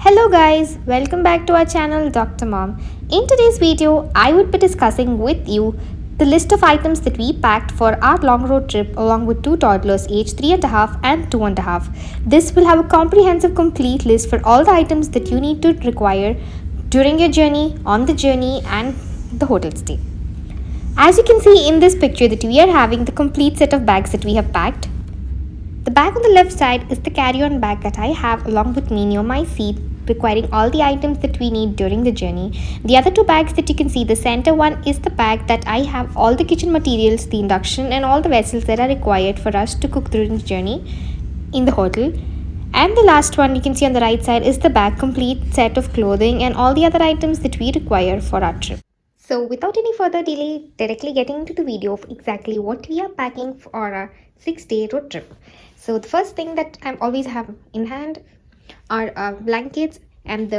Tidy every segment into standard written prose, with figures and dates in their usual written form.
Hello guys, welcome back to our channel Dr. Mom. In today's video, I would be discussing with you the list of items that we packed for our long road trip along with two toddlers aged 3.5 and 2.5. This will have a comprehensive complete list for all the items that you need to require during your journey, on the journey and the hotel stay. As you can see in this picture that we are having the complete set of bags that we have packed. The bag on the left side is the carry-on bag that I have along with me near my seat, requiring all the items that we need during the journey. The other two bags that you can see, the center one is the bag that I have all the kitchen materials, the induction and all the vessels that are required for us to cook during the journey in the hotel. And the last one you can see on the right side is the bag complete set of clothing and all the other items that we require for our trip. So without any further delay, directly getting into the video of exactly what we are packing for our 6-day road trip. So the first thing that I always have in hand are blankets and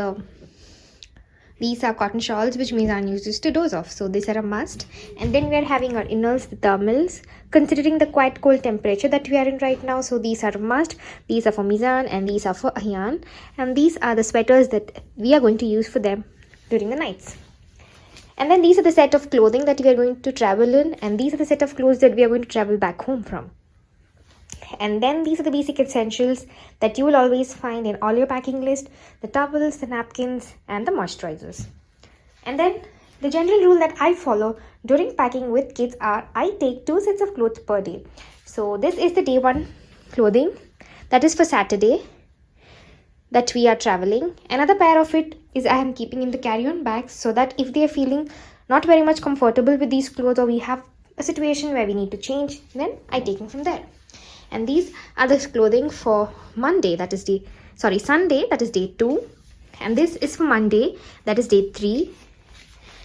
these are cotton shawls which Mizan uses to doze off. So these are a must. And then we are having our inners, the thermals, considering the quite cold temperature that we are in right now. So these are a must. These are for Mizan and these are for Ahyan. And these are the sweaters that we are going to use for them during the nights. And then these are the set of clothing that we are going to travel in, and these are the set of clothes that we are going to travel back home from. And then these are the basic essentials that you will always find in all your packing list: the towels, the napkins and the moisturizers. And then the general rule that I follow during packing with kids are I take 2 sets of clothes per day. So this is the day 1 clothing, that is for Saturday that we are traveling. Another pair of it is I am keeping in the carry-on bags, so that if they are feeling not very much comfortable with these clothes or we have a situation where we need to change, then I take them from there. And these are the clothing for Sunday, that is day 2. And this is for Monday, that is day 3.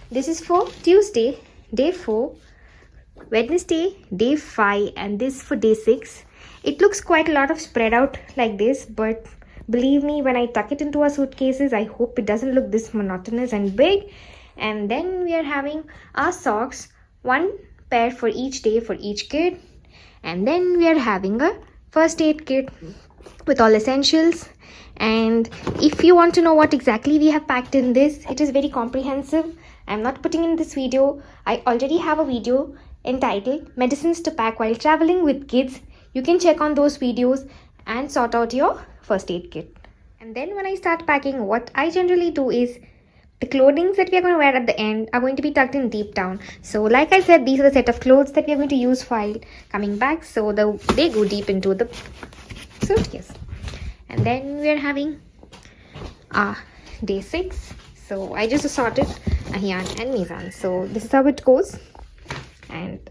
This is for Tuesday, day 4. Wednesday, day 5. And this for day 6. It looks quite a lot of spread out like this, but believe me, when I tuck it into our suitcases, I hope it doesn't look this monotonous and big. And then we are having our socks, 1 pair for each day for each kid. And then we are having a first aid kit with all essentials. And if you want to know what exactly we have packed in this, it is very comprehensive. I'm not putting in this video. I already have a video entitled Medicines to Pack While Traveling with Kids. You can check on those videos and sort out your first aid kit. And then when I start packing, what I generally do is the clothing that we are going to wear at the end are going to be tucked in deep down. So like I said, these are the set of clothes that we are going to use while coming back, so they go deep into the suitcase. And then we are having day 6. So I just assorted Ahyan and Mizan. So this is how it goes, and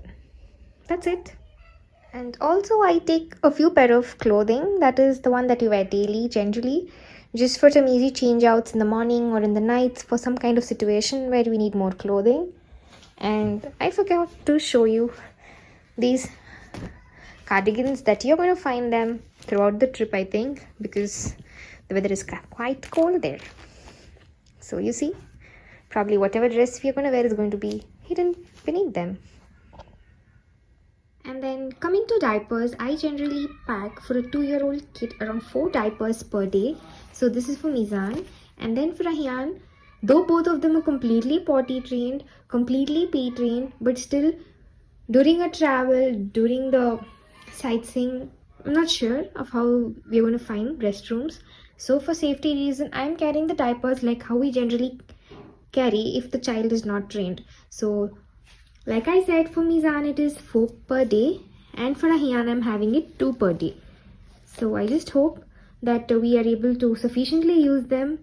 that's it. And also I take a few pair of clothing, that is the one that you wear daily generally, just for some easy change outs in the morning or in the nights for some kind of situation where we need more clothing. And I forgot to show you these cardigans that you're going to find them throughout the trip, I think, because the weather is quite cold there. So you see, probably whatever dress we're going to wear is going to be hidden beneath them. And then coming to diapers, I generally pack for a 2-year-old kid around 4 diapers per day. So this is for Mizan. And then for Ahyan, though both of them are completely potty trained, completely pee trained, but still during a travel, during the sightseeing, I'm not sure of how we're going to find restrooms. So for safety reason, I'm carrying the diapers like how we generally carry if the child is not trained. So like I said, for Mizan it is 4 per day, and for Ahyan I'm having it 2 per day. So I just hope that we are able to sufficiently use them.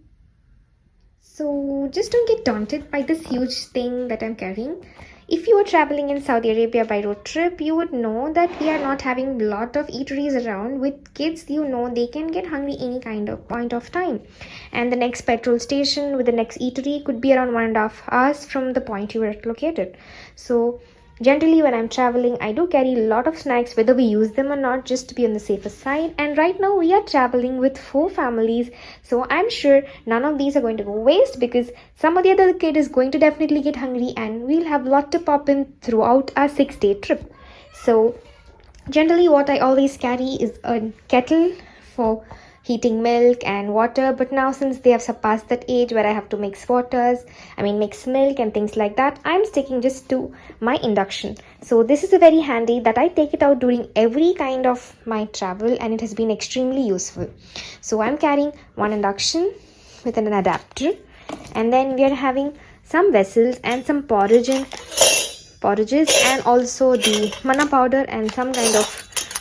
So just don't get daunted by this huge thing that I'm carrying. If you are traveling in Saudi Arabia by road trip, you would know that we are not having a lot of eateries around. With kids, you know, they can get hungry any kind of point of time. And the next petrol station with the next eatery could be around 1.5 hours from the point you are located. So generally when I'm traveling, I do carry a lot of snacks, whether we use them or not, just to be on the safer side. And right now we are traveling with 4 families, so I'm sure none of these are going to go waste, because some of the other kid is going to definitely get hungry and we'll have a lot to pop in throughout our 6-day trip. So generally what I always carry is a kettle for heating milk and water, but now since they have surpassed that age where I have to mix milk and things like that, I'm sticking just to my induction. So this is a very handy that I take it out during every kind of my travel, and it has been extremely useful. So I'm carrying one induction with an adapter, and then we are having some vessels and some porridges, and also the manna powder and some kind of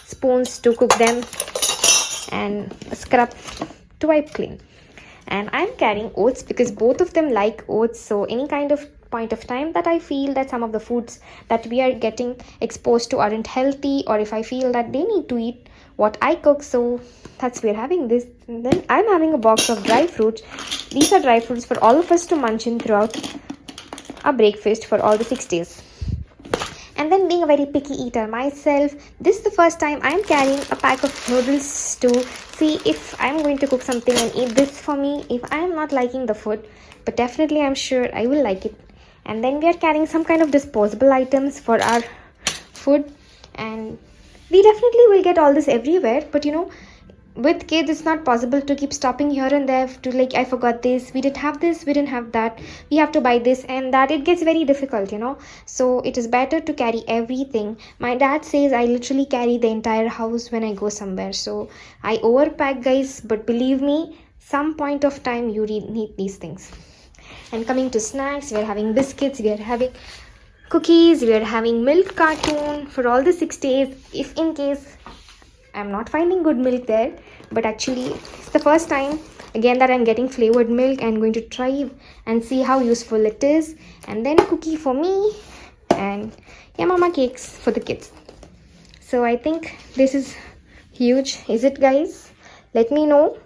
spoons to cook them, and a scrub to wipe clean. And I'm carrying oats because both of them like oats. So any kind of point of time that I feel that some of the foods that we are getting exposed to aren't healthy, or if I feel that they need to eat what I cook, so that's we're having this. And then I'm having a box of dry fruits. These are dry fruits for all of us to munch in throughout our breakfast for all the 6 days. And then, being a very picky eater myself, this is the first time I'm carrying a pack of noodles to see if I'm going to cook something and eat this for me if I'm not liking the food, but definitely I'm sure I will like it. And then we are carrying some kind of disposable items for our food, and we definitely will get all this everywhere, but with kids it's not possible to keep stopping here and there to like, I forgot this, we didn't have this, we didn't have that, we have to buy this and that. It gets very difficult, so it is better to carry everything. My dad says I literally carry the entire house when I go somewhere, so I overpack, guys, but believe me, some point of time you need these things. And coming to snacks, we are having biscuits, we are having cookies, we are having milk cartoon for all the 6 days, if in case I'm not finding good milk there. But actually it's the first time again that I'm getting flavored milk, and going to try and see how useful it is. And then a cookie for me, and mama cakes for the kids. So I think this is huge, is it, guys? Let me know.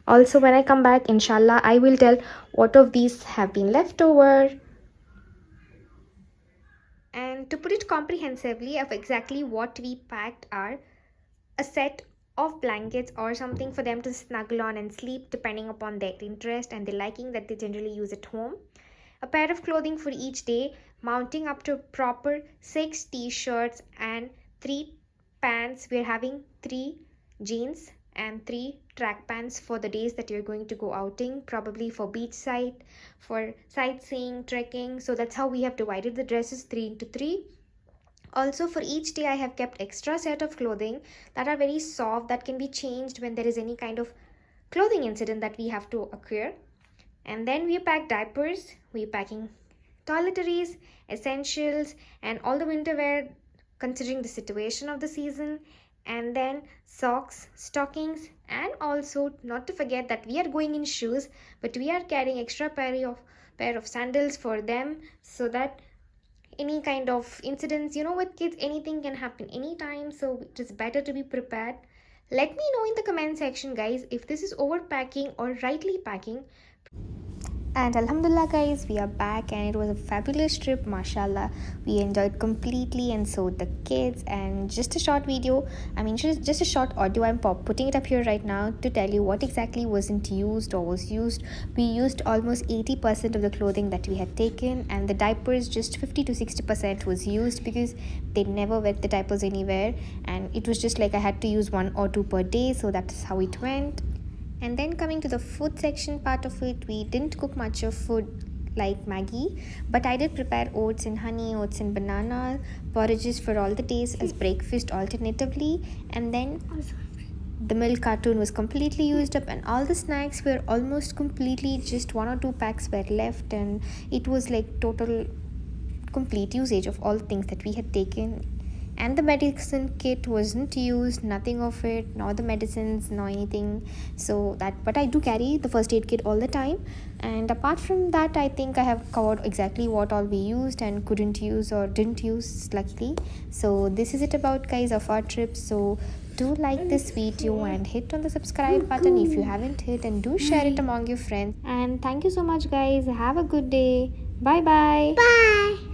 Also, when I come back, inshallah, I will tell what of these have been left over. And to put it comprehensively of exactly what we packed are a set of blankets or something for them to snuggle on and sleep depending upon their interest and the liking that they generally use at home, a pair of clothing for each day, mounting up to proper 6 t-shirts and 3 pants. We're having 3 jeans and 3 track pants for the days that you're going to go outing, probably for beachside, for sightseeing, trekking. So that's how we have divided the dresses 3 into 3. Also, for each day I have kept extra set of clothing that are very soft, that can be changed when there is any kind of clothing incident that we have to occur. And then we pack diapers, we're packing toiletries, essentials, and all the winter wear considering the situation of the season. And then socks, stockings, and also not to forget that we are going in shoes, but we are carrying extra pair of sandals for them, so that any kind of incidents, with kids, anything can happen anytime, so it is better to be prepared. Let me know in the comment section, guys, if this is overpacking or rightly packing. And alhamdulillah, guys, we are back, and it was a fabulous trip, mashallah. We enjoyed completely, and so the kids. And just a short video, just a short audio, I'm putting it up here right now to tell you what exactly wasn't used or was used. We used almost 80% of the clothing that we had taken, and the diapers, just 50 to 60% was used because they never wet the diapers anywhere, and it was just like I had to use 1 or 2 per day, so that's how it went. And then coming to the food section part of it, we didn't cook much of food like Maggie, but I did prepare oats and honey, oats and banana, porridges for all the days as breakfast alternatively. And then the milk cartoon was completely used up, and all the snacks were almost completely, just 1 or 2 packs were left, and it was like total complete usage of all the things that we had taken. And the medicine kit wasn't used, nothing of it, nor the medicines, nor anything. So that, but I do carry the first aid kit all the time. And apart from that, I think I have covered exactly what all we used and couldn't use or didn't use, luckily. So this is it about, guys, of our trip. So do like this video and hit on the subscribe button if you haven't hit, and do share it among your friends. And thank you so much, guys. Have a good day. Bye bye. Bye.